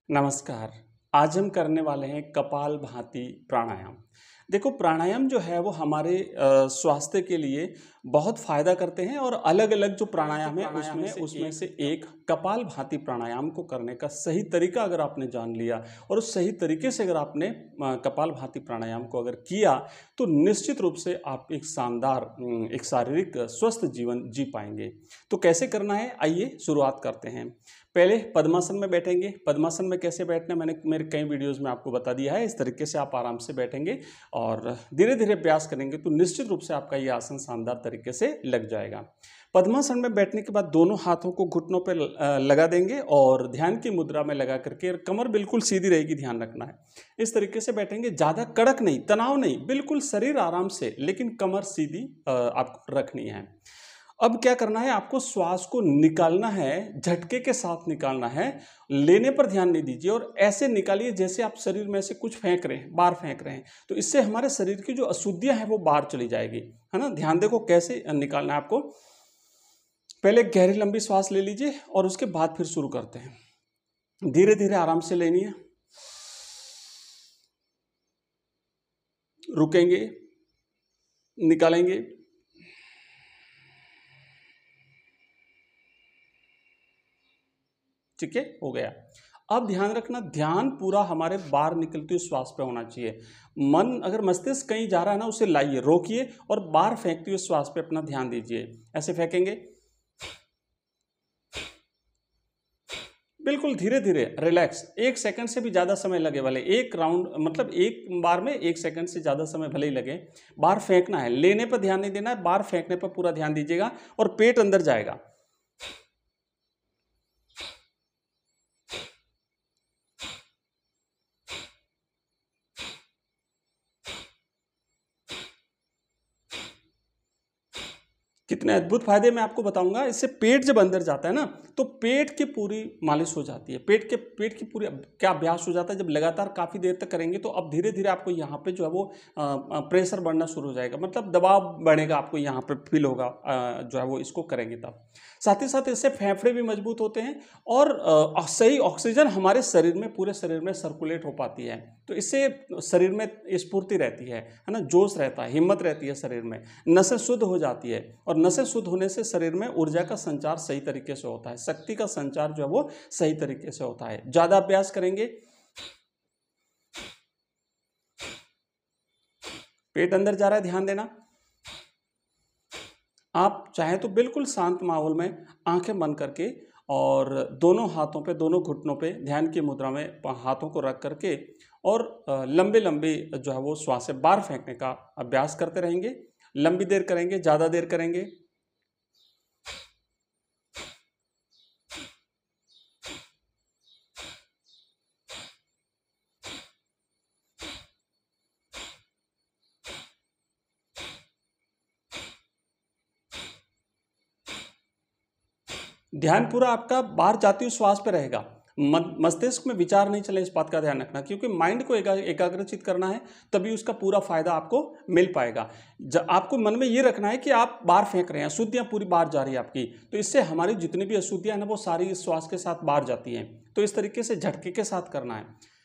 नमस्कार। आज हम करने वाले हैं कपालभाति प्राणायाम। देखो प्राणायाम जो है वो हमारे स्वास्थ्य के लिए बहुत फ़ायदा करते हैं और अलग-अलग जो प्राणायाम है उसमें से एक कपालभाति प्राणायाम को करने का सही तरीका अगर आपने जान लिया और उस सही तरीके से अगर आपने कपालभाति प्राणायाम को अगर किया तो निश्चित रूप से आप एक शानदार एक शारीरिक स्वस्थ जीवन जी पाएँगे। तो कैसे करना है आइए शुरुआत करते हैं। पहले पद्मासन में बैठेंगे। पद्मासन में कैसे बैठना है मैंने मेरे कई वीडियोज़ में आपको बता दिया है। इस तरीके से आप आराम से बैठेंगे और धीरे-धीरे अभ्यास करेंगे तो निश्चित रूप से आपका ये आसन शानदार तरीके से लग जाएगा। पद्मासन में बैठने के बाद दोनों हाथों को घुटनों पे लगा देंगे और ध्यान की मुद्रा में लगा करके कमर बिल्कुल सीधी रहेगी, ध्यान रखना है। इस तरीके से बैठेंगे, ज़्यादा कड़क नहीं, तनाव नहीं, बिल्कुल शरीर आराम से लेकिन कमर सीधी आपको रखनी है। अब क्या करना है, आपको श्वास को निकालना है, झटके के साथ निकालना है, लेने पर ध्यान नहीं दीजिए और ऐसे निकालिए जैसे आप शरीर में से कुछ फेंक रहे हैं, बाहर फेंक रहे हैं। तो इससे हमारे शरीर की जो अशुद्धियां हैं वो बाहर चली जाएगी, है ना। ध्यान देखो कैसे निकालना है आपको। पहले गहरी लंबी श्वास ले लीजिए और उसके बाद फिर शुरू करते हैं। धीरे धीरे आराम से लेनी है, रुकेंगे, निकालेंगे, ठीक है, हो गया। अब ध्यान रखना, ध्यान पूरा हमारे बाहर निकलती हुई श्वास पे होना चाहिए। मन अगर मस्तिष्क कहीं जा रहा है ना, उसे लाइए, रोकिए और बाहर फेंकती हुई श्वास पे अपना ध्यान दीजिए। ऐसे फेंकेंगे, बिल्कुल धीरे धीरे, रिलैक्स। 1 सेकंड से भी ज़्यादा समय लगे भले, एक राउंड मतलब एक बार में 1 सेकंड से ज़्यादा समय भले ही लगे, बाहर फेंकना है, लेने पर ध्यान नहीं देना है, बाहर फेंकने पर पूरा ध्यान दीजिएगा और पेट अंदर जाएगा। कितने अद्भुत फायदे मैं आपको बताऊंगा। इससे पेट जब अंदर जाता है ना तो पेट की पूरी मालिश हो जाती है, पेट की पूरी क्या अभ्यास हो जाता है। जब लगातार काफ़ी देर तक करेंगे तो अब धीरे धीरे आपको यहाँ पे जो है वो प्रेशर बढ़ना शुरू हो जाएगा, मतलब दबाव बढ़ेगा, आपको यहाँ पे फील होगा जो है वो इसको करेंगे तब। साथ ही साथ इससे फेफड़े भी मजबूत होते हैं और सही ऑक्सीजन हमारे शरीर में, पूरे शरीर में सर्कुलेट हो पाती है। तो इससे शरीर में स्फूर्ति रहती है ना, जोश रहता है, हिम्मत रहती है शरीर में, नसें शुद्ध हो जाती है और नसें शुद्ध होने से शरीर में ऊर्जा का संचार सही तरीके से होता है, शक्ति का संचार जो है वो सही तरीके से होता है। ज़्यादा अभ्यास करेंगे, पेट अंदर जा रहा है, ध्यान देना। आप चाहें तो बिल्कुल शांत माहौल में आंखें बंद करके और दोनों हाथों पे, दोनों घुटनों पे ध्यान की मुद्रा में हाथों को रख करके और लंबे लंबे जो है वो श्वासें बाहर फेंकने का अभ्यास करते रहेंगे। लंबी देर करेंगे, ज़्यादा देर करेंगे। ध्यान पूरा आपका बाहर जाती हुई श्वास पे रहेगा। मस्तिष्क में विचार नहीं चले, इस बात का ध्यान रखना, क्योंकि माइंड को एकाग्रचित करना है, तभी उसका पूरा फायदा आपको मिल पाएगा। आपको मन में ये रखना है कि आप बाहर फेंक रहे हैं, अशुद्धियां पूरी बाहर जा रही है आपकी, तो इससे हमारी जितनी भी अशुद्धियां हैं ना वो सारी इस श्वास के साथ बाहर जाती हैं। तो इस तरीके से झटके के साथ करना है।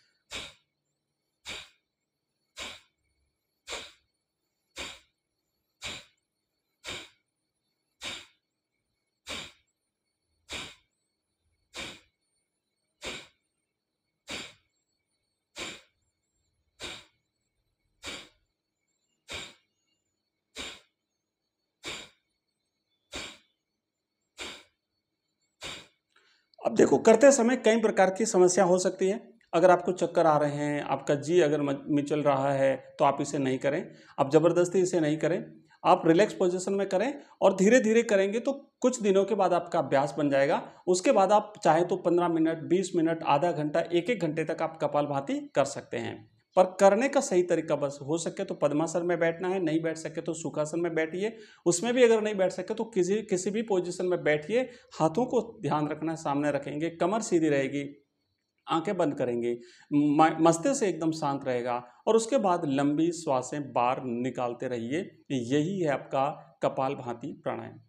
अब देखो, करते समय कई प्रकार की समस्या हो सकती है। अगर आपको चक्कर आ रहे हैं, आपका जी अगर मिचल रहा है तो आप इसे नहीं करें। आप ज़बरदस्ती इसे नहीं करें, आप रिलैक्स पोजीशन में करें और धीरे धीरे करेंगे तो कुछ दिनों के बाद आपका अभ्यास बन जाएगा। उसके बाद आप चाहे तो 15 मिनट, 20 मिनट, आधा घंटा, 1-1 घंटे तक आप कपालभाति कर सकते हैं। पर करने का सही तरीका, बस हो सके तो पद्मासन में बैठना है, नहीं बैठ सके तो सुखासन में बैठिए। उसमें भी अगर नहीं बैठ सके तो किसी किसी भी पोजीशन में बैठिए। हाथों को ध्यान रखना, सामने रखेंगे, कमर सीधी रहेगी, आंखें बंद करेंगे, मस्तिष्क एकदम शांत रहेगा और उसके बाद लंबी श्वासें बाहर निकालते रहिए। यही है आपका कपालभाति प्राणायाम।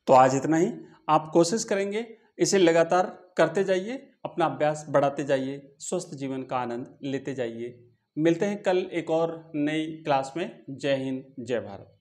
तो आज इतना ही। आप कोशिश करेंगे, इसे लगातार करते जाइए, अपना अभ्यास बढ़ाते जाइए, स्वस्थ जीवन का आनंद लेते जाइए। मिलते हैं कल एक और नई क्लास में। जय हिंद, जय भारत।